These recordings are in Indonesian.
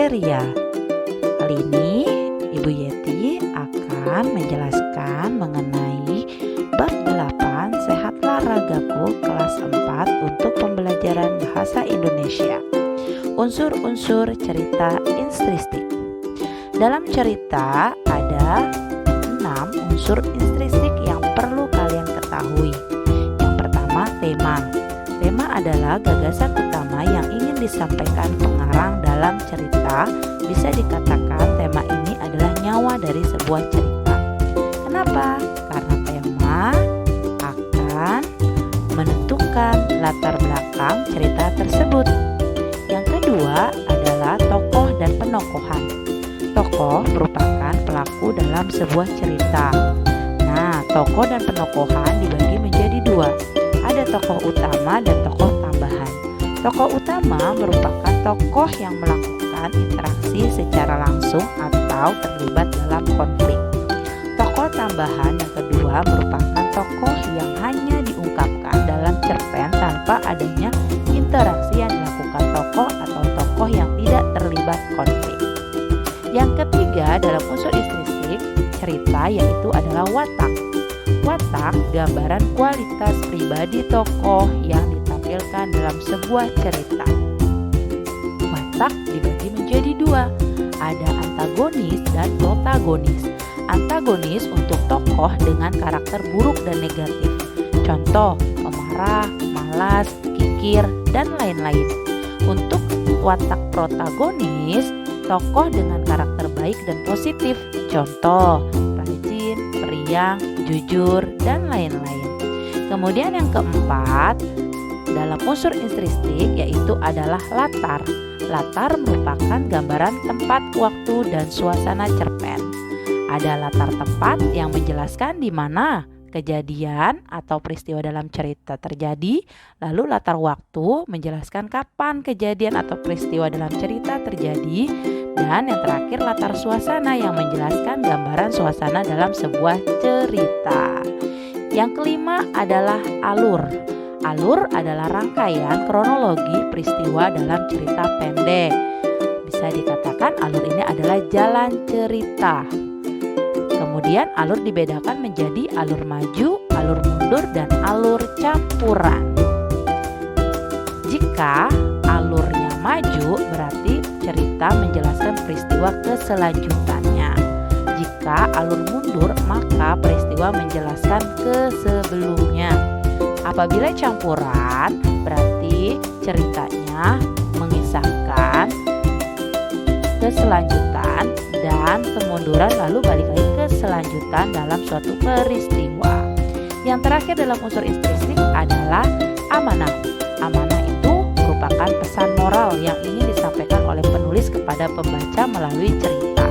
ceria. Kali ini Ibu Yeti akan menjelaskan mengenai bab 8 Sehatlah Ragaku kelas 4 untuk pembelajaran bahasa Indonesia. Unsur-unsur cerita instristik. Dalam cerita ada 6 unsur instristik yang perlu kalian ketahui. Yang pertama, tema. Tema adalah gagasan utama yang ingin disampaikan pengarang dalam cerita. Bisa dikatakan tema ini adalah nyawa dari sebuah cerita. Kenapa? Karena tema akan menentukan latar belakang cerita tersebut. Yang kedua adalah tokoh dan penokohan. Tokoh merupakan pelaku dalam sebuah cerita. Nah, tokoh dan penokohan dibagi menjadi dua. Ada tokoh utama dan tokoh tambahan. Tokoh utama merupakan tokoh yang melakukan interaksi secara langsung atau terlibat dalam konflik. Tokoh tambahan yang kedua merupakan tokoh yang hanya diungkapkan dalam cerpen tanpa adanya interaksi yang dilakukan tokoh atau tokoh yang tidak terlibat konflik. Yang ketiga dalam unsur instristik cerita yaitu adalah watak. Watak gambaran kualitas pribadi tokoh yang ditampilkan dalam sebuah cerita. Watak dibagi menjadi dua, ada antagonis dan protagonis. Antagonis untuk tokoh dengan karakter buruk dan negatif. Contoh, pemarah, malas, kikir, dan lain-lain. Untuk watak protagonis, tokoh dengan karakter baik dan positif. Contoh, rajin, periang, jujur, dan lain-lain. Kemudian yang keempat, dalam unsur instristik yaitu adalah latar. Latar merupakan gambaran tempat, waktu, dan suasana cerpen. Ada latar tempat yang menjelaskan di mana kejadian atau peristiwa dalam cerita terjadi, lalu latar waktu menjelaskan kapan kejadian atau peristiwa dalam cerita terjadi, dan yang terakhir latar suasana yang menjelaskan gambaran suasana dalam sebuah cerita. Yang kelima adalah alur. Alur adalah rangkaian kronologi peristiwa dalam cerita pendek. Bisa dikatakan alur ini adalah jalan cerita. Kemudian alur dibedakan menjadi alur maju, alur mundur, dan alur campuran. Jika alurnya maju berarti cerita menjelaskan peristiwa keselanjutannya. Jika alur mundur maka peristiwa menjelaskan kesebelumnya. Apabila campuran berarti ceritanya mengisahkan keselanjutan dan kemunduran lalu balik lagi ke selanjutan dalam suatu peristiwa. Yang terakhir dalam unsur instristik adalah amanah. Amanah itu merupakan pesan moral yang ingin disampaikan oleh penulis kepada pembaca melalui cerita.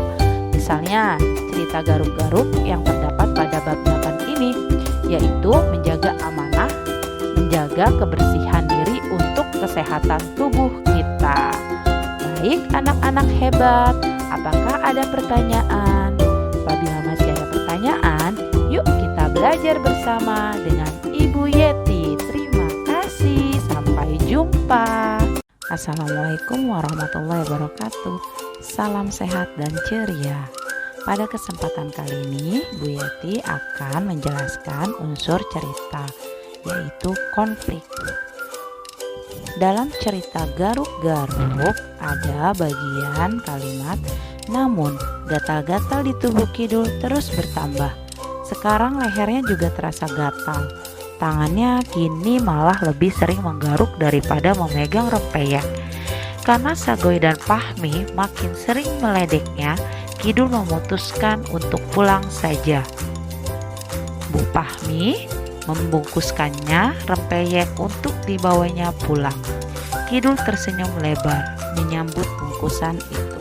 Misalnya cerita Garuk-Garuk yang terdapat pada bab 8 ini yaitu menjaga amanah, menjaga kebersihan diri untuk kesehatan tubuh kita. Baik anak-anak hebat, apakah ada pertanyaan? Apabila masih ada pertanyaan, yuk kita belajar bersama dengan Ibu Yeti. Terima kasih, sampai jumpa. Assalamualaikum warahmatullahi wabarakatuh. Salam sehat dan ceria. Pada kesempatan kali ini, Bu Yeti akan menjelaskan unsur cerita, yaitu konflik. Dalam cerita Garuk-Garuk ada bagian kalimat, namun gatal-gatal di tubuh Kidul terus bertambah. Sekarang lehernya juga terasa gatal. Tangannya kini malah lebih sering menggaruk daripada memegang rempeyek. Karena Sagoy dan Pahmi makin sering meledeknya, Kidul memutuskan untuk pulang saja. Bu Pahmi membungkuskannya rempeyek untuk dibawanya pulang. Kidul tersenyum lebar menyambut bungkusan itu.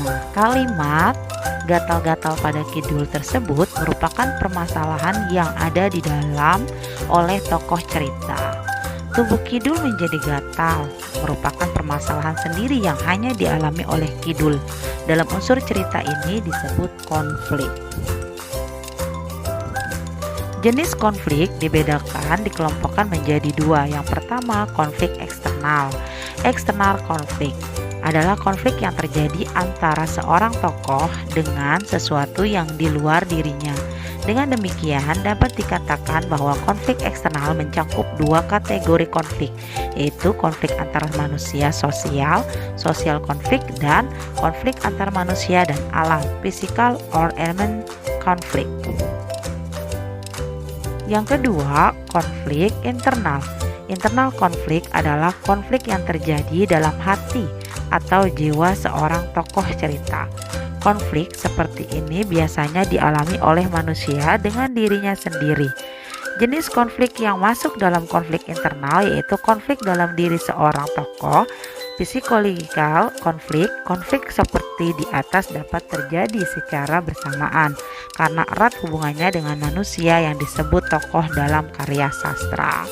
Nah, kalimat gatal-gatal pada Kidul tersebut merupakan permasalahan yang ada di dalam oleh tokoh cerita. Tubuh Kidul menjadi gatal merupakan permasalahan sendiri yang hanya dialami oleh Kidul. Dalam unsur cerita ini disebut konflik. Jenis konflik dibedakan, dikelompokkan menjadi dua. Yang pertama, konflik eksternal. Eksternal konflik adalah konflik yang terjadi antara seorang tokoh dengan sesuatu yang di luar dirinya. Dengan demikian, dapat dikatakan bahwa konflik eksternal mencakup dua kategori konflik, yaitu konflik antar manusia sosial, social konflik, dan konflik antar manusia dan alam, physical or element konflik. Yang kedua, konflik internal. Internal konflik adalah konflik yang terjadi dalam hati atau jiwa seorang tokoh cerita. Konflik seperti ini biasanya dialami oleh manusia dengan dirinya sendiri. Jenis konflik yang masuk dalam konflik internal yaitu konflik dalam diri seorang tokoh, psikological konflik. Konflik seperti di atas dapat terjadi secara bersamaan karena erat hubungannya dengan manusia yang disebut tokoh dalam karya sastra.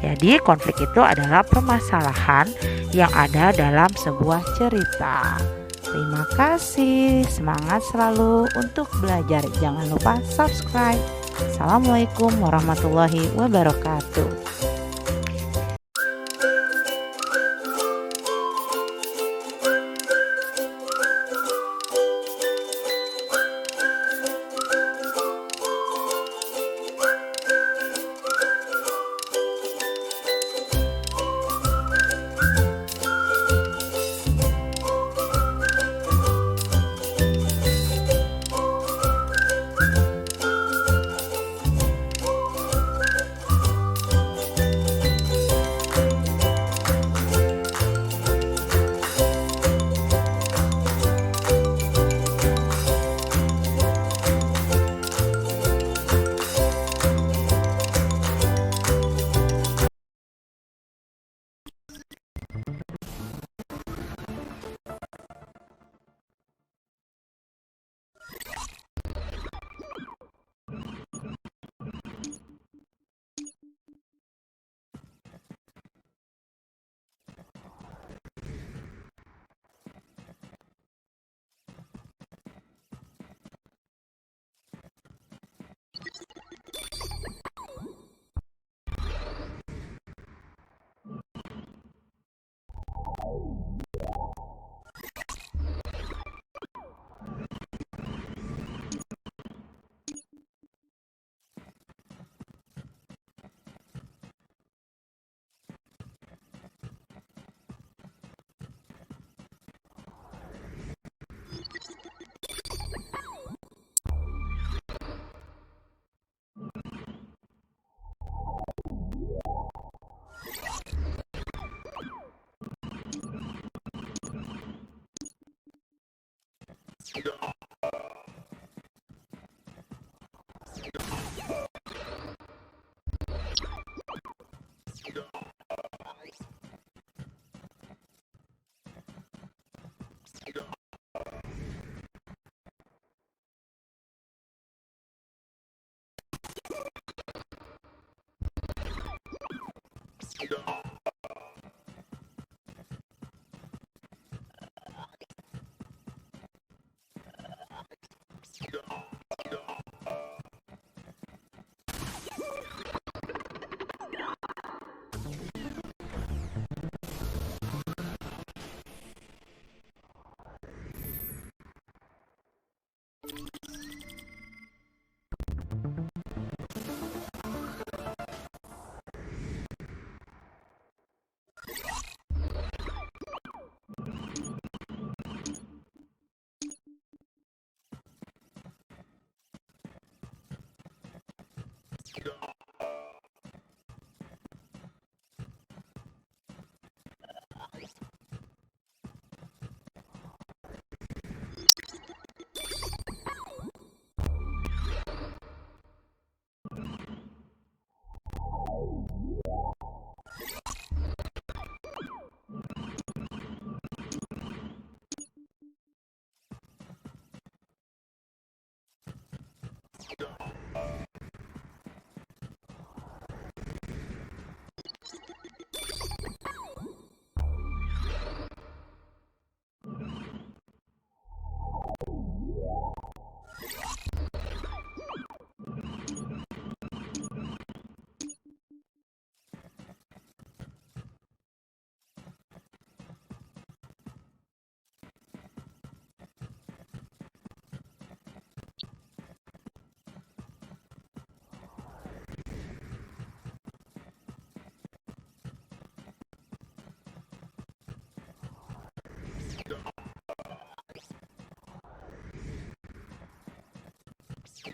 Jadi konflik itu adalah permasalahan yang ada dalam sebuah cerita. Terima kasih, semangat selalu untuk belajar. Jangan lupa subscribe. Assalamualaikum warahmatullahi wabarakatuh.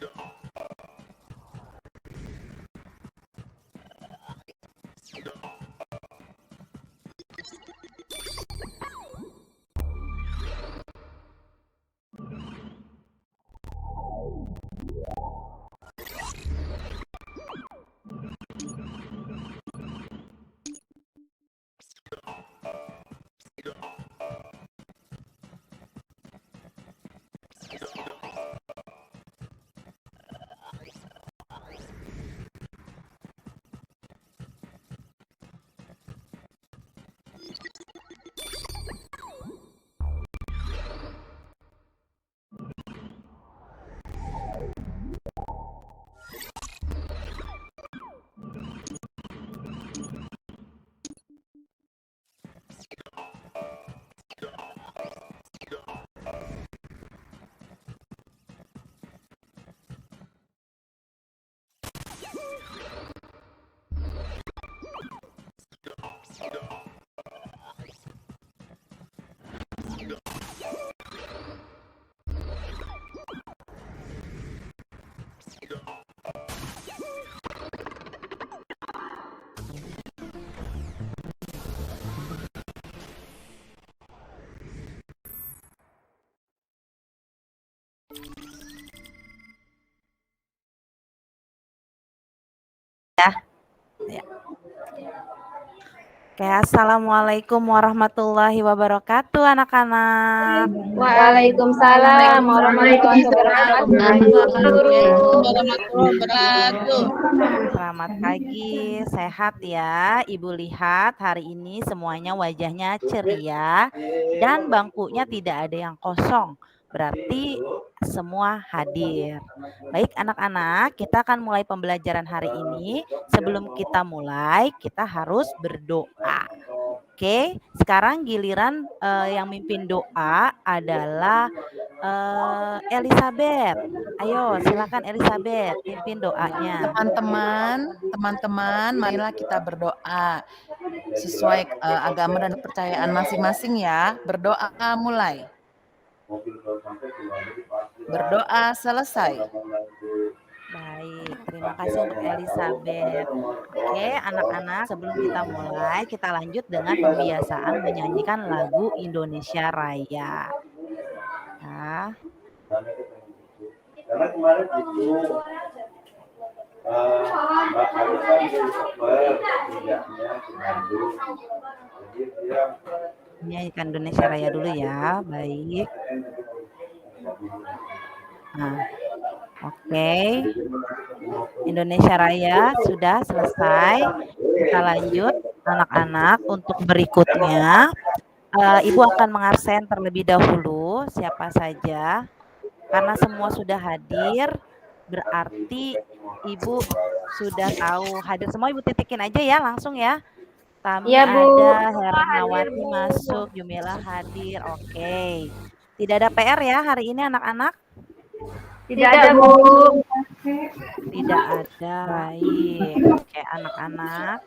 Ya. Oke, assalamualaikum warahmatullahi wabarakatuh, anak-anak. Waalaikumsalam warahmatullahi wabarakatuh. Selamat pagi, sehat ya. Ibu lihat hari ini semuanya wajahnya ceria dan bangkunya tidak ada yang kosong. Berarti semua hadir. Baik anak-anak, kita akan mulai pembelajaran hari ini. Sebelum kita mulai, kita harus berdoa. Oke, sekarang giliran yang mimpin doa adalah Elizabeth. Ayo, silakan Elizabeth, pimpin doanya. Teman-teman, marilah kita berdoa sesuai agama dan kepercayaan masing-masing ya. Berdoa mulai. Berdoa selesai. Baik, terima kasih untuk Elizabeth. Oke, anak-anak, sebelum kita mulai, kita lanjut dengan pembiasaan menyanyikan lagu Indonesia Raya. Ya. Karena kemarin itu Mbak Kali kan tidaknya Bandung, jadi dia Menyanyikan Indonesia Raya dulu ya, baik. Nah, oke. Indonesia Raya sudah selesai. Kita lanjut anak-anak untuk berikutnya. Ibu akan mengabsen terlebih dahulu siapa saja. Karena semua sudah hadir, berarti Ibu sudah tahu hadir semua. Ibu titikin aja ya langsung ya. Tami Ya, Bu. ada, Hernawati masuk, Jumila hadir. Oke. Tidak ada PR ya hari ini anak-anak? Tidak ada, Bu. Tidak ada. Baik. Oke, anak-anak.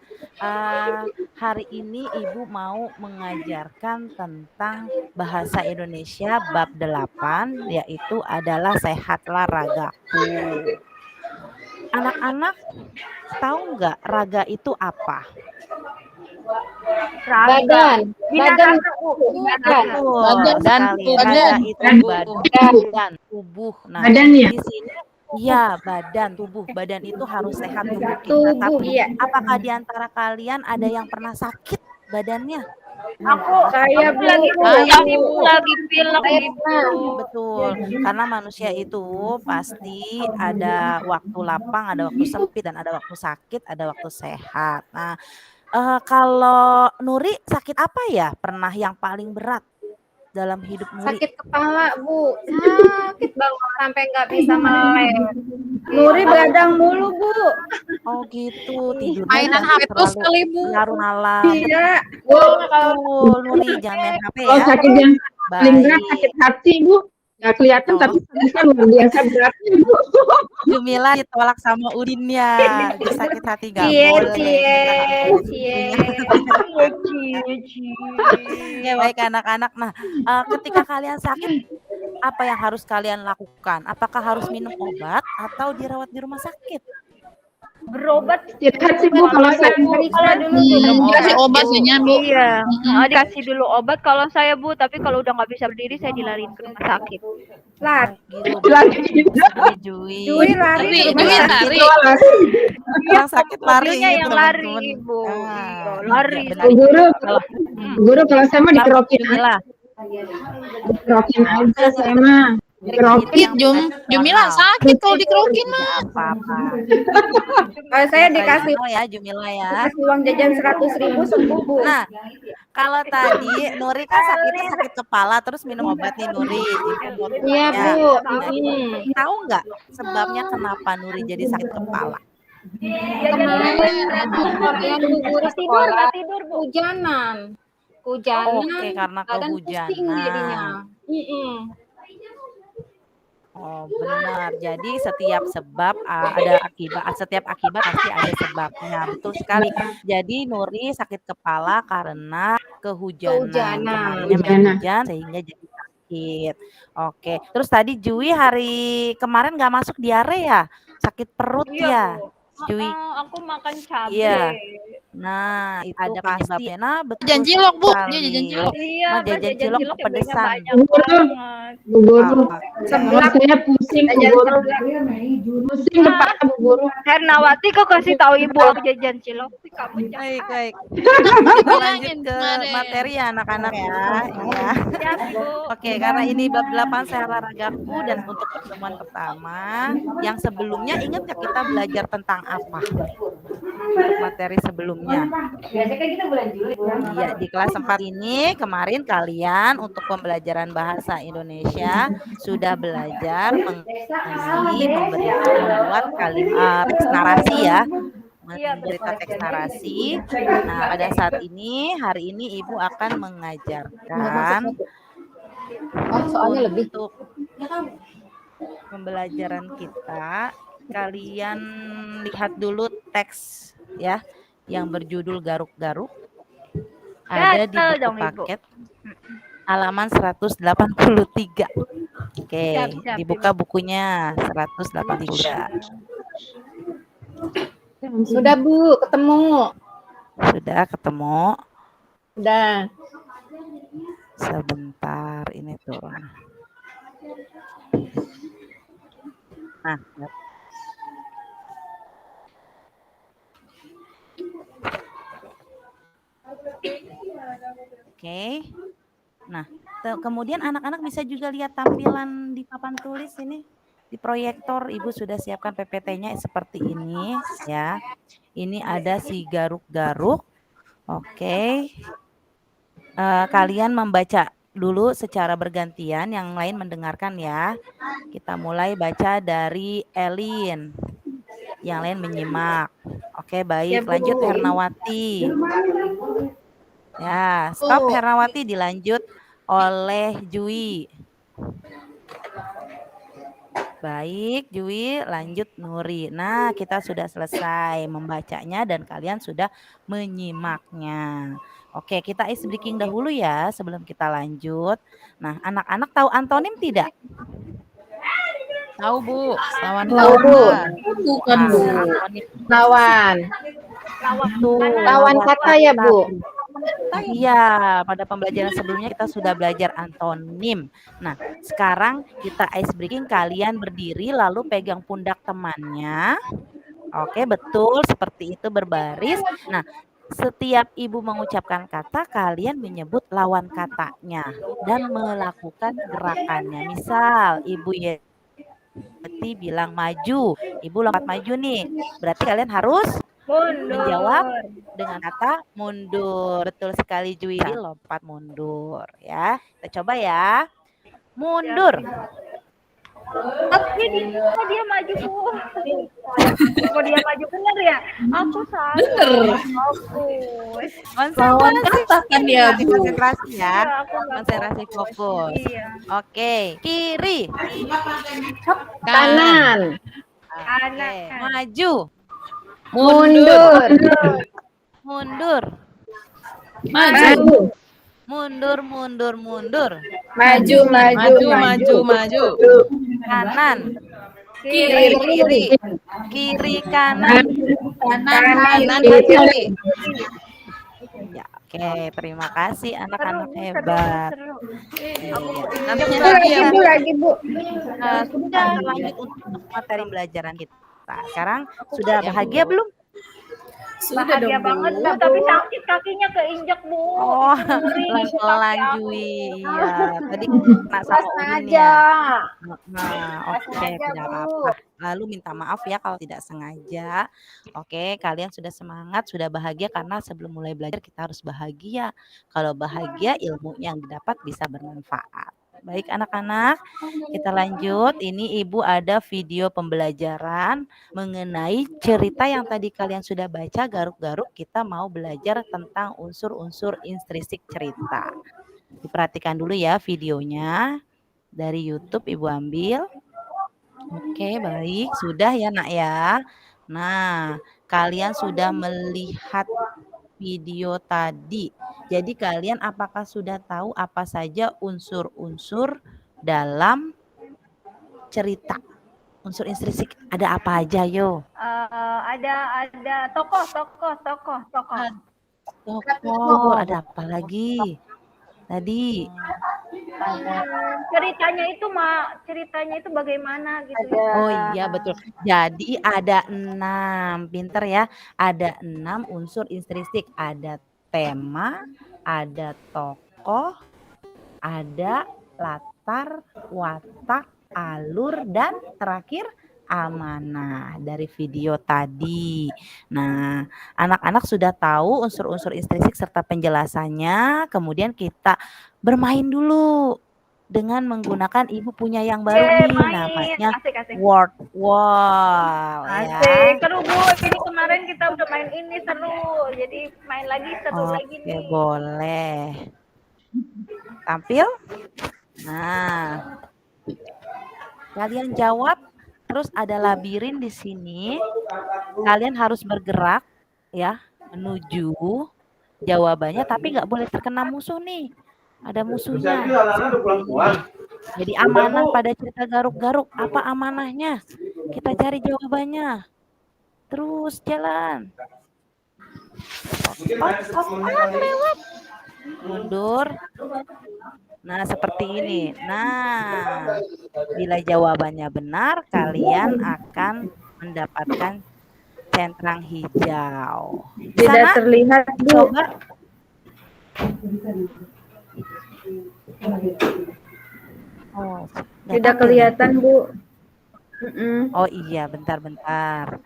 Hari ini Ibu mau mengajarkan tentang bahasa Indonesia bab 8, yaitu adalah sehatlah ragaku. Anak-anak tahu nggak raga itu apa? Badan. Betul sekali. Raga itu badan, tubuh. Nah, di sini ya badan, tubuh. Badan itu harus sehat tubuh kita. Tapi apakah di antara kalian ada yang pernah sakit badannya? Saya lagi pilek. Betul, karena manusia itu pasti ada waktu lapang, ada waktu sempit, dan ada waktu sakit, ada waktu sehat. Nah, kalau Nuri sakit apa ya? Pernah yang paling berat dalam hidup Nuri? Sakit kepala, Bu. Sakit banget sampai nggak bisa melek. Nuri begadang mulu, Bu. Oh gitu, tidurnya Mainan jangan HP terus kali, Bu. larut malam. Iya. Betul, Nuri jangan main HP ya. Kalau sakit yang paling berat Baik. sakit hati, Bu. Nggak kelihatan Oh. tapi bisa luar biasa beratnya, Bu. Jumila ditolak sama Udinnya. Dia sakit hati gak Cie. boleh. Baik anak-anak. Nah, ketika kalian sakit, apa yang harus kalian lakukan? Apakah harus minum obat atau dirawat di rumah sakit? Berobat Istirahat sih Bu kalau saya. periksa dulu Minum Kasih obat, obat biasanya, Bu. Iya, dikasih dulu obat kalau saya Bu, tapi kalau udah nggak bisa berdiri saya dilariin ke rumah sakit. Lari, Gitu. Lagi. Jui. Jui lari Tapi ke rumah Jui sakit. lari. Yang sakit lari. Mobilnya yang lari, teman-teman. Ibu. Ah, Lari. iya, Bu benar. guru kalau saya mah dikerokin Jumila. aja saya mah. Dikerokin. Jumila sakit kalau dikerokin mah. Apa-apa. Kalau saya dikasih Ya Jumila ya. kasih uang jajan 100.000 sembuh Bu. Nah, kalau tadi Nuri kan sakitnya sakit kepala terus minum obat nih Nuri. Iya Ya. Bu. Tahu nggak sebabnya kenapa Nuri jadi sakit kepala? Kemarin Bu guru tidur nggak tidur Bu. Hujanan. Oke, karena Badan pusing kehujanan. jadinya. Oh, benar. Jadi setiap sebab ada akibat, setiap akibat pasti ada sebabnya. Betul sekali. Jadi Nuri sakit kepala karena kehujanan. Kehujanan. Kemarinnya main hujan sehingga jadi sakit. Oke. Terus tadi Jui hari kemarin nggak masuk diare ya? Sakit perut ya? Jui. Aku makan cabai. Iya. Nah, itu ada penyebabnya. Nah, betul Jajan cilok, Bu. sekali. Dia jajan cilok. Iya, Nah, jajan cilok kepedesan. Bu guru. Apa? Kalau saya pusing Bu guru. Pusing kepala Bu guru. Hernawati kok kasih tahu Ibu aku jajan cilok. Kamu Baik, baik. Kita lanjut ke Kemarin. materi ya anak-anak ya. Iya. Bu. Oke, karena ini bab 8 sehat olahragaku dan untuk pertemuan pertama yang sebelumnya ingat nggak kita belajar tentang apa? Untuk materi sebelumnya. Iya, di kelas 4 ini kemarin kalian untuk pembelajaran bahasa Indonesia sudah belajar mengenai membuat kalimat teks narasi ya. Berita teks narasi. Nah, pada saat ini, hari ini Ibu akan mengajarkan soalnya lebih. untuk pembelajaran kita. Kalian lihat dulu teks ya yang berjudul garuk-garuk. Ada di Gatel buku dong, Ibu. paket halaman 183. Oke, Siap, dibuka bukunya 183. Sudah Bu, ketemu. Sudah ketemu? Sudah. Sebentar ini turun. Nah, oke. Nah, kemudian anak-anak bisa juga lihat tampilan di papan tulis ini. Di proyektor Ibu sudah siapkan PPT-nya seperti ini ya. Ini ada si garuk-garuk. Oke. Kalian membaca dulu secara bergantian, yang lain mendengarkan ya. Kita mulai baca dari Elin. Yang lain menyimak. Oke, baik. Lanjut Hernawati. Ya, stop Hernawati, dilanjut oleh Jui. Baik, Jui, lanjut Nuri. Nah, kita sudah selesai membacanya dan kalian sudah menyimaknya. Oke, kita ice breaking dahulu ya sebelum kita lanjut. Nah, anak-anak tahu antonim tidak? Tahu, Bu. Lawan Tahu, Bu. Bukan, Nah, Bu. antonim Lawan. Lawan kata ya, Bu. Iya, pada pembelajaran sebelumnya kita sudah belajar antonim. Nah, sekarang kita ice breaking, kalian berdiri lalu pegang pundak temannya. Oke, betul, seperti itu berbaris. Nah, setiap Ibu mengucapkan kata, kalian menyebut lawan katanya dan melakukan gerakannya. Misal, Ibu Yeti bilang maju, Ibu lompat maju nih. Berarti kalian harus menjawab dengan kata mundur. Betul sekali Jui, lompat mundur ya. Kita coba ya. Mundur. Tapi dia maju Bu. Kok dia maju bener ya? Aku salah. Bener. Lawan Konsentrasi. kata kan ya, Bu. Konsentrasi ya. Aku nggak Konsentrasi fokus. Iya. Oke, kiri. Kanan. Oke, maju. Mundur. Mundur. Maju. Mundur, mundur, mundur. Maju, maju, Maju, maju. Kanan, Kiri, kiri. kiri, kanan. Kanan, kiri. Ya, oke, terima kasih anak-anak Seru, hebat. seru. Iya, Nanti nanti lagi ya, Bu. lagi, Bu. sudah lanjut untuk materi pelajaran kita. Sekarang sudah bahagia belum? Bahagia banget Bu, tapi sakit kakinya keinjek Bu. Oh, Ngeri, pelan-pelan kaki aku. Jui. Iya, tadi kena sama Udin ya. Nah, oke, tidak apa-apa. Lalu minta maaf ya kalau tidak sengaja. Oke, kalian sudah semangat, sudah bahagia karena sebelum mulai belajar kita harus bahagia. Kalau bahagia, ilmu yang didapat bisa bermanfaat. Baik anak-anak, kita lanjut. Ini Ibu ada video pembelajaran mengenai cerita yang tadi kalian sudah baca garuk-garuk. Kita mau belajar tentang unsur-unsur intrinsik cerita. Diperhatikan dulu ya videonya. Dari YouTube Ibu ambil. Oke, baik. Sudah ya Nak ya. Nah, kalian sudah melihat video tadi. Jadi kalian apakah sudah tahu apa saja unsur-unsur dalam cerita? Unsur intrinsik ada apa aja yo? Ada tokoh. Tokoh, ada apa lagi? Tadi. Ceritanya itu bagaimana gitu ya. Oh iya betul. Jadi ada 6, pinter ya. Ada 6 unsur intrinsik. Ada tema, ada tokoh, ada latar, watak, alur, dan terakhir amanah dari video tadi. Nah, anak-anak sudah tahu unsur-unsur intrinsik serta penjelasannya. Kemudian kita bermain dulu dengan menggunakan Ibu punya yang baru nih, namanya Asik. word wall ya. Asik, seru Bu. Ini kemarin kita udah main ini seru. Jadi main lagi seru lagi Oke, nih. boleh. Tampil. Nah, kalian jawab. Terus ada labirin di sini. Kalian harus bergerak ya menuju jawabannya, tapi nggak boleh terkena musuh nih. Ada musuhnya. Jadi amanah pada cerita garuk-garuk. Apa amanahnya? Kita cari jawabannya. Terus jalan. Lewat. Mundur. Nah, seperti ini. Nah, bila jawabannya benar, kalian akan mendapatkan centang hijau. Tidak terlihat, Bu. Coba. Oh, Tidak kelihatan, Bu. Oh iya, bentar.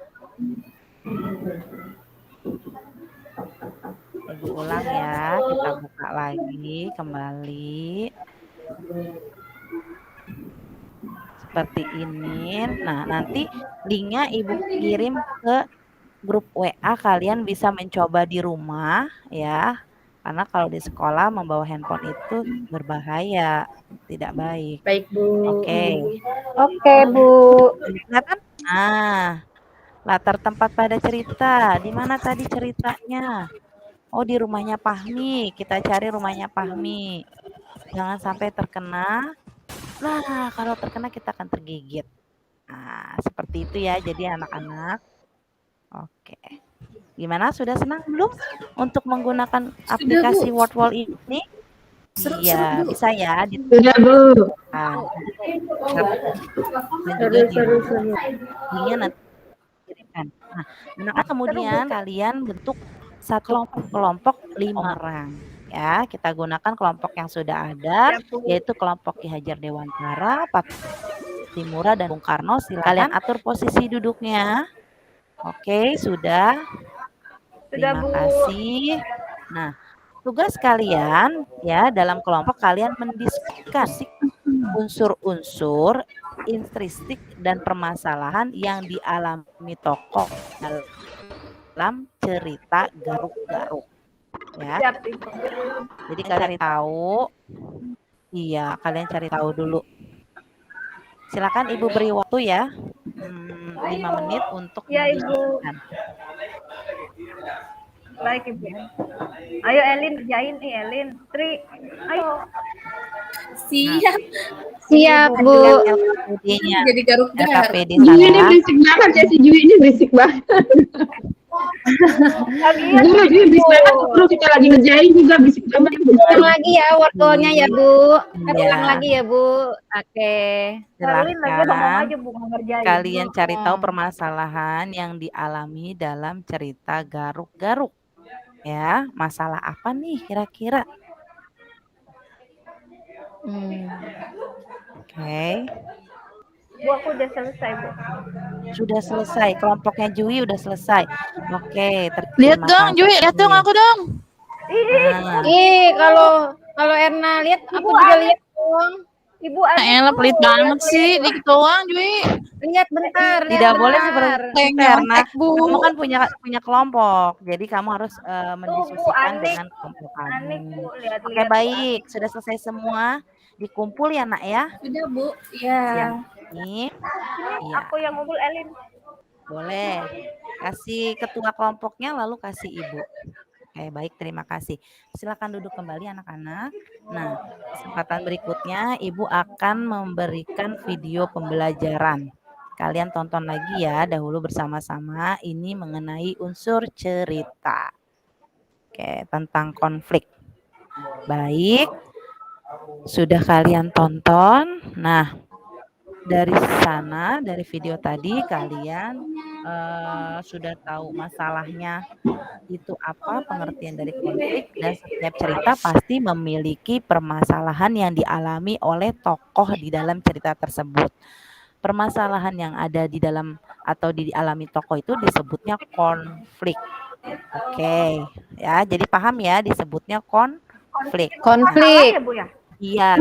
Ibu ulang ya, kita buka lagi kembali. Seperti ini. Nah, nanti linknya Ibu kirim ke grup WA, kalian bisa mencoba di rumah ya. Karena kalau di sekolah membawa handphone itu berbahaya, tidak baik. Baik, Bu. Oke, Bu. Kelihatan? Nah, latar tempat pada cerita. Di mana tadi ceritanya? Oh, di rumahnya Pahmi. Kita cari rumahnya Pahmi. Jangan sampai terkena. Nah, kalau terkena kita akan tergigit. Nah, seperti itu ya. Jadi anak-anak. Oke. Gimana? Sudah senang belum untuk menggunakan aplikasi WordWall ini? Iya, bisa ya. Sudah, Bu. Seru. Linknya nanti kirimkan. Nah, anak-anak kemudian kalian bentuk satu kelompok 5 orang. Ya, kita gunakan kelompok yang sudah ada, yaitu kelompok Ki Hajar Dewantara, Pak Timura, dan Bung Karno. Silakan kalian atur posisi duduknya. Oke, sudah. Terima kasih. Nah, tugas kalian ya dalam kelompok kalian mendiskusikan unsur-unsur intrinsik dan permasalahan yang dialami tokoh dalam cerita garuk-garuk. Ya. Jadi kalian cari tahu. Iya, kalian cari tahu dulu. Silakan Ibu beri waktu ya. 5 menit untuk ya, Ibu. Baik Ibu. Ayo Elin kerjain nih Elin. Tri, ayo. Siap. Siap, Ibu Bu. lihat LKPD-nya. Jadi garuk-garuk. LKPD Jui ini saya. berisik banget ya, si Jui ini berisik banget. Lagian Jui berisik banget, terus kita lagi ngerjain juga berisik banget. Ulang lagi ya wortelnya ya Bu. Iya. Ulang lagi ya Bu. Oke. Elin lagi ngomong Silahkan aja Bu ngerjain. kalian cari tahu permasalahan yang dialami dalam cerita garuk-garuk. Ya, masalah apa nih kira-kira? Oke. Bu aku udah selesai Bu. Sudah selesai. Kelompoknya Jui udah selesai. Oke, Lihat terima dong, kasih. Jui, lihat dong aku dong. Nah, Kalau Erna lihat aku Ibu juga aneh. lihat dong. Ibu Nah, aneh. elah pelit banget sih, dikit doang, Jui. Lihat bentar, lihat tidak boleh bentar. seperti itu Kayak karena nyontek, Bu. kamu kan punya kelompok. Jadi kamu harus mendiskusikan Anik. dengan kelompok Anik kamu. Bu, lihat-lihat. Oke, baik. Sudah selesai semua. Dikumpul ya, Nak ya. Sudah, Bu. Ya. Ini. Iya, Aku yang ngumpul Elin. boleh. Kasih ketua kelompoknya lalu kasih Ibu. Oke, baik, terima kasih. Silakan duduk kembali anak-anak. Nah, kesempatan berikutnya Ibu akan memberikan video pembelajaran. Kalian tonton lagi ya dahulu bersama-sama, ini mengenai unsur cerita. Oke, tentang konflik. Baik. Sudah kalian tonton. Nah, dari sana, dari video tadi kalian sudah tahu masalahnya itu apa, pengertian dari konflik, dan setiap cerita pasti memiliki permasalahan yang dialami oleh tokoh di dalam cerita tersebut. Permasalahan yang ada di dalam atau dialami tokoh itu disebutnya konflik. Oke, ya, jadi paham ya disebutnya konflik. Konflik. Ya Bu ya. Iya.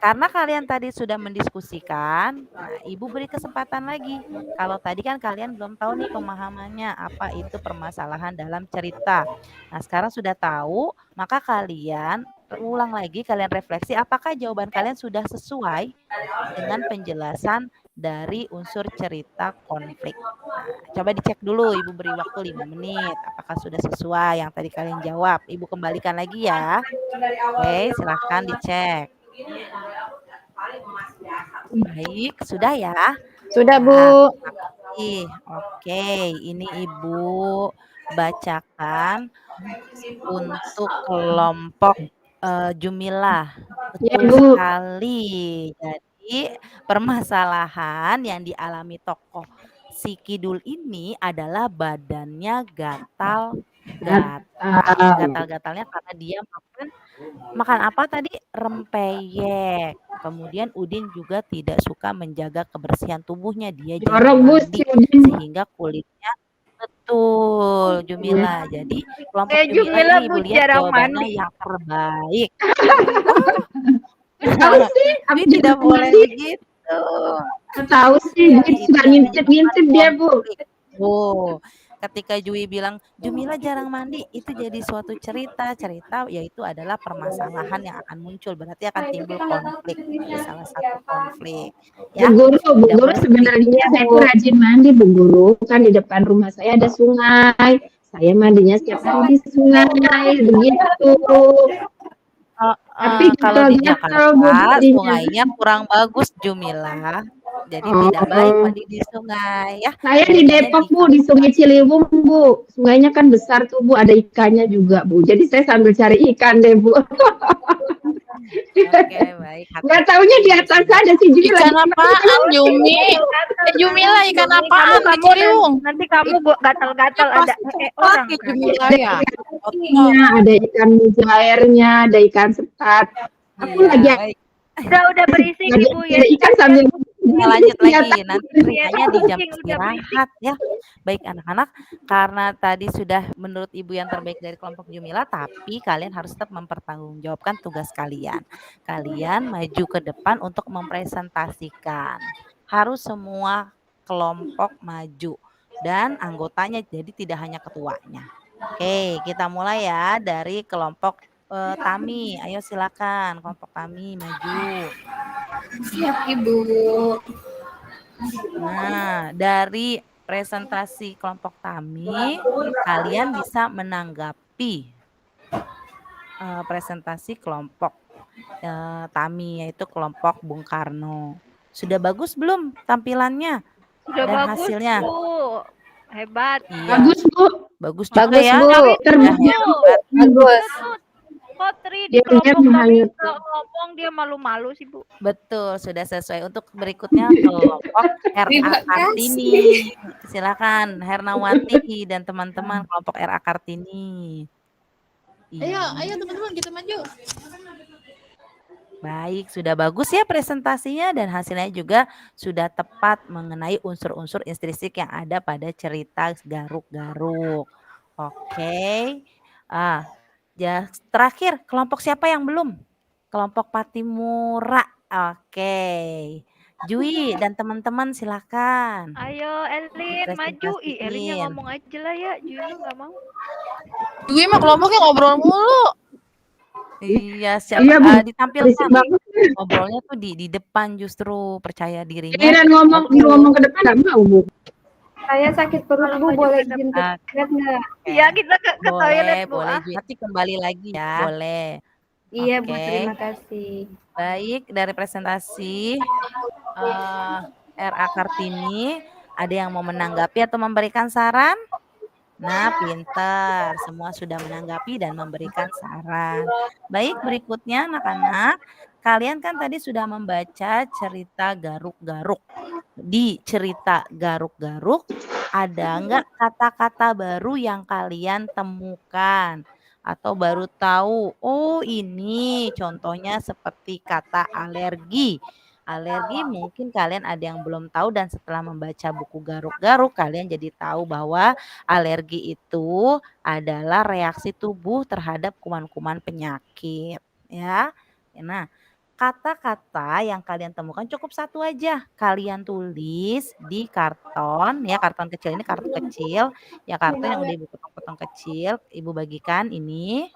Karena kalian tadi sudah mendiskusikan, nah, Ibu beri kesempatan lagi. Kalau tadi kan kalian belum tahu nih pemahamannya apa itu permasalahan dalam cerita. Nah, sekarang sudah tahu, maka kalian ulang lagi, kalian refleksi apakah jawaban kalian sudah sesuai dengan penjelasan dari unsur cerita konflik. Nah, coba dicek dulu, Ibu beri waktu 5 menit. Apakah sudah sesuai yang tadi kalian jawab? Ibu kembalikan lagi ya. Oke, silahkan dicek. Baik, sudah ya? Sudah Bu. Oke, ini Ibu bacakan untuk kelompok Jumilah. Ya, Betul Bu. sekali. Jadi permasalahan yang dialami tokoh si Kidul ini adalah badannya gatal-gatalnya karena dia makan apa tadi? Rempeyek. Kemudian Udin juga tidak suka menjaga kebersihan tubuhnya, dia jarang Jorok, Bu, mandi si Udin. sehingga kulitnya betul, Jumila. Jadi kelompok Kayak Jumila Jumila, ini Bu, Ibu lihat jarang jawabannya mandi. yang terbaik. Tahu sih, Ini tidak boleh begitu. tahu sih, dia suka ngintip-ngintip dia, Bu. Oh, ketika Jui bilang Jumila jarang mandi, itu jadi suatu cerita yaitu adalah permasalahan yang akan muncul, berarti akan timbul konflik, ada salah satu konflik. Ya, Bu Guru tidak boleh sebenarnya saya tuh rajin mandi, Bu Guru. Kan di depan rumah saya ada sungai. Saya mandinya setiap hari di sungai, begitu. Tapi kalau di gatal-gatal, Bu, Jakarta jadinya. sungainya kurang bagus, Jumila. Jadi tidak baik mandi di sungai ya. Saya di Depok, Bu, di Sungai Ciliwung, Bu. Sungainya kan besar tuh, Bu, ada ikannya juga, Bu. Jadi saya sambil cari ikan deh, Bu. Oke, baik. Nggak taunya di atas ada si Jumi Ikan apaan, Jumi? Jumila, ikan apaan di Ciliwung? Nanti kamu gatal-gatal ada orang. Pakai Jumila ya. Ada ikan mujairnya, ada ikan sepat. Aku Iya, lagi baik. Udah berisik Ibu ya. ada ikan sambil Kita lanjut lagi nanti Iya, ceritanya di jam kucing udah istirahat ya. Baik anak-anak, karena tadi sudah menurut Ibu yang terbaik dari kelompok Jumila, tapi kalian harus tetap mempertanggungjawabkan tugas kalian. Kalian maju ke depan untuk mempresentasikan. Harus semua kelompok maju dan anggotanya, jadi tidak hanya ketuanya. Oke, kita mulai ya dari kelompok Tami. Ayo silakan kelompok Tami maju. Siap, Ibu. Nah, dari presentasi kelompok Tami, kalian bisa menanggapi presentasi kelompok Tami, yaitu kelompok Bung Karno. Sudah bagus belum tampilannya Sudah dan bagus, hasilnya? Bu. Hebat. Iya, Bagus, Bu. bagus juga Bagus, ya. Bu. Udah Terbukti. hebat. Bagus. Kotri Dia di kelompok kami menghanyut. nggak ngomong, dia malu-malu sih, Bu. Betul, sudah sesuai. Untuk berikutnya kelompok RA Terima Kartini. Silakan Hernawati dan teman-teman kelompok RA Kartini. Ayo teman-teman kita maju. Baik, sudah bagus ya presentasinya dan hasilnya juga sudah tepat mengenai unsur-unsur intrinsik yang ada pada cerita Garuk-Garuk. Oke. Ya, terakhir kelompok siapa yang belum? Kelompok Patimura. Oke. Jui dan teman-teman silakan. Ayo, Elin maju. Ih, Elinnya Presentasiin. ngomong aja lah ya. Juli nggak mau. Dwi mah kelompoknya ngobrol mulu. Iya, siapa Iya, Bu. Berisik ditampilkan banget. ngobrolnya tuh di depan, justru percaya dirinya. Giliran ngomong ke depan nggak mau, Bu. Saya sakit perut, Bu. Boleh izin ke Ah, toilet nggak? Iya, kita ke toilet, Bu. boleh Jui. Nanti kembali lagi ya. Boleh. Iya, Bu. Oke. Terima kasih. Baik, dari presentasi RA Kartini, ada yang mau menanggapi atau memberikan saran? Nah, pintar. Semua sudah menanggapi dan memberikan saran. Baik, berikutnya anak-anak, kalian kan tadi sudah membaca cerita Garuk-Garuk. Di cerita Garuk-Garuk, ada nggak kata-kata baru yang kalian temukan? Atau baru tahu, oh ini contohnya seperti kata alergi. Alergi mungkin kalian ada yang belum tahu dan setelah membaca buku Garuk-Garuk kalian jadi tahu bahwa alergi itu adalah reaksi tubuh terhadap kuman-kuman penyakit ya. Nah, kata-kata yang kalian temukan cukup satu aja. Kalian tulis di karton ya, karton kecil ini kartu kecil. Ya karton yang udah ibu potong-potong kecil, ibu bagikan ini.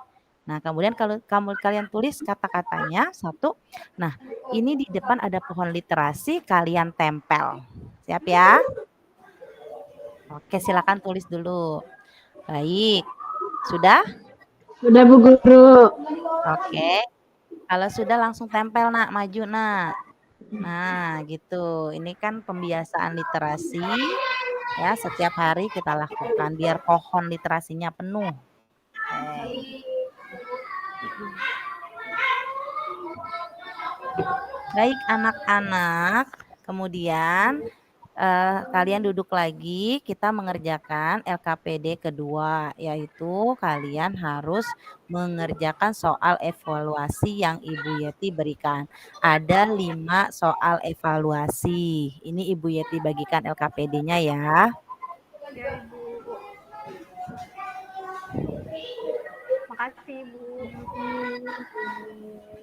Nah, kemudian kalau kalian tulis kata-katanya satu. Nah, ini di depan ada pohon literasi, kalian tempel. Siap ya? Oke, silakan tulis dulu. Baik. Sudah? Sudah, Bu Guru. Oke. Kalau sudah langsung tempel, Nak, maju, Nak. Nah, gitu. Ini kan pembiasaan literasi. Ya, setiap hari kita lakukan biar pohon literasinya penuh. Oke. Baik anak-anak, kemudian kalian duduk lagi, kita mengerjakan LKPD kedua, yaitu kalian harus mengerjakan soal evaluasi yang Ibu Yeti berikan. Ada 5 soal evaluasi. Ini Ibu Yeti bagikan LKPD-nya ya. Ya, Ibu. Makasih, Bu.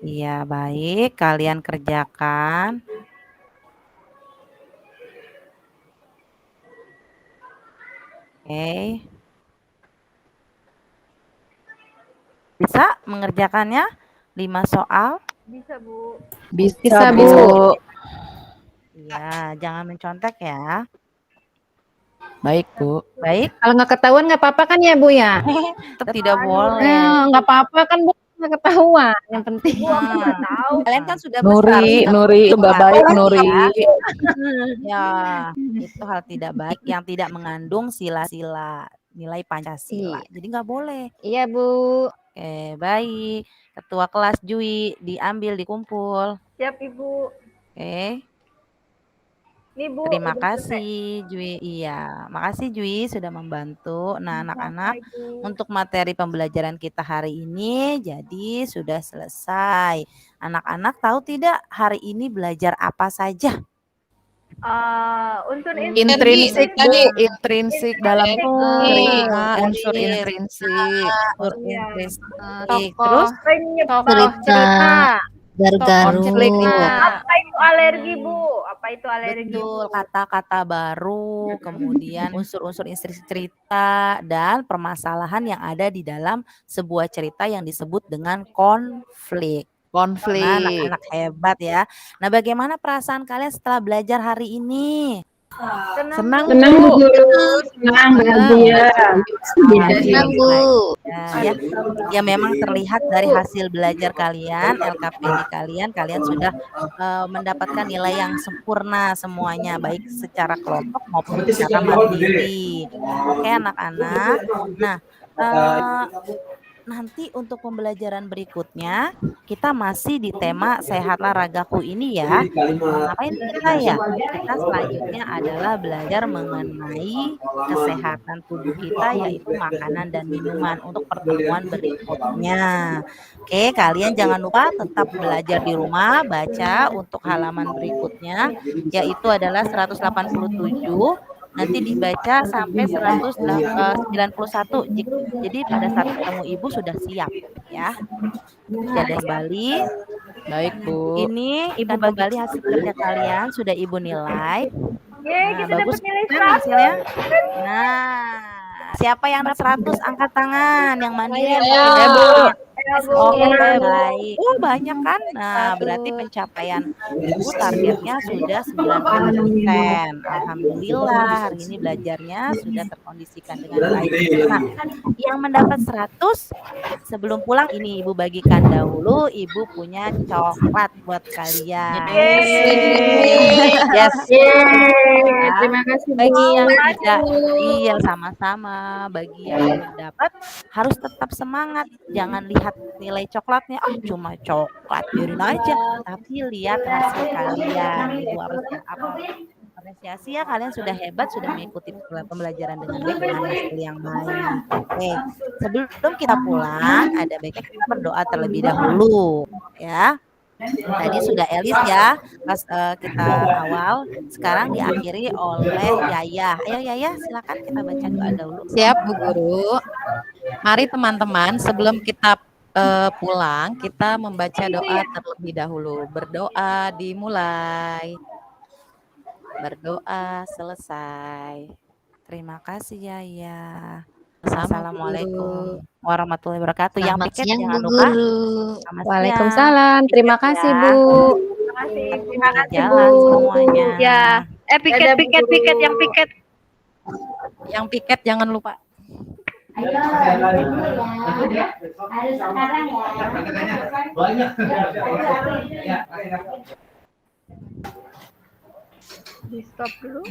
Iya, baik, kalian kerjakan. Oke. Bisa mengerjakannya 5 soal? Bisa, Bu. Bisa, Bu. Iya, jangan mencontek ya. Baik, Bu. Baik, Kalau nggak ketahuan nggak apa-apa kan ya, Bu ya? tetap tidak boleh. Nggak apa-apa kan, Bu. Nggak ketahuan. Yang penting. Bu, aku nggak tahu. Kalian kan sudah besar. Nuri, sudah Nuri, itu nggak baik, berkeluarga, Nuri. Ya, itu hal tidak baik yang tidak mengandung sila-sila nilai Pancasila. Jadi nggak boleh. Iya, Bu. Oke, baik. Ketua kelas Jui diambil, dikumpul. Siap, Ibu. Oke. Nih, Bu. Terima udah selesai. kasih Jui. Iya, makasih Jui sudah membantu. Nah, anak-anak, Sama, Ibu. untuk materi pembelajaran kita hari ini jadi sudah selesai. Anak-anak tahu tidak hari ini belajar apa saja? Unsur Intrinsik, Bu. Tadi. Intrinsik dalam cerita, unsur intrinsik. Iya. Intrinsik. Terus Cerita. Konflik. Apa itu alergi, Bu? Apa itu alergi? betul, kata-kata baru, kemudian unsur-unsur intrinsik cerita dan permasalahan yang ada di dalam sebuah cerita yang disebut dengan konflik. Nah, Konflik. anak-anak hebat ya. Nah, bagaimana perasaan kalian setelah belajar hari ini? Senang, Senang Bu Bu. Guru, senang bahagia. Senang, Bu. Ya, ya memang terlihat dari hasil belajar kalian, LKPD kalian sudah mendapatkan nilai yang sempurna semuanya, baik secara kelompok maupun secara mandiri. Oke, anak-anak. Nah, eh, nanti untuk pembelajaran berikutnya kita masih di tema sehatlah ragaku ini ya. Ngapain kita ya? Kita selanjutnya adalah belajar mengenai kesehatan tubuh kita yaitu makanan dan minuman untuk pertemuan berikutnya. Oke, kalian jangan lupa tetap belajar di rumah, baca untuk halaman berikutnya yaitu adalah 187. Nanti dibaca sampai 191. Jadi pada saat ketemu ibu sudah siap ya. Jadi kembali. Baik, Bu. Ini ibu kembali hasil kerja kalian sudah ibu nilai. Yeay, Nah, kita bagus dapat nilai kan 100. hasilnya? Nah, siapa yang dapat 100 angkat tangan yang mandiri yang Saya, pakai Bu. debit. Bu. Oke, baik. Oh, banyak kan? Nah, berarti pencapaian ibu targetnya sudah 90%. Alhamdulillah, hari ini belajarnya sudah terkondisikan dengan baik. Nah, yang mendapat 100 sebelum pulang ini ibu bagikan dahulu, ibu punya coklat buat kalian. Yes. Yeay, terima kasih Bu. Bagi yang tidak, iya sama-sama. Bagi yang belum dapat harus tetap semangat. Jangan lihat nilai coklatnya, cuma coklat, biarin aja. Tapi lihat hasil kalian. Ibu harus apresiasi ya, kalian sudah hebat, sudah mengikuti pembelajaran dengan baik dengan hasil yang baik. Oke, sebelum kita pulang, ada baiknya kita berdoa terlebih dahulu, ya. Tadi sudah Elis ya pas kita awal. Sekarang diakhiri oleh Yaya. Ayo Yaya, silakan kita baca doa dahulu. Siap, Bu Guru. Mari teman-teman, sebelum kita pulang, kita membaca doa terlebih dahulu. Berdoa dimulai. Berdoa selesai. Terima kasih Yaya. Sama, Bu Assalamualaikum warahmatullahi wabarakatuh. Yang Selamat piket siang, jangan Bu lupa. Guru. Selamat siang. Waalaikumsalam. Terima Piket kasih, ya. Bu. Terima kasih. Terima kasih, Bu. Jalan semuanya. Ya. Piket yang piket. Yang piket jangan lupa. Di stop dulu.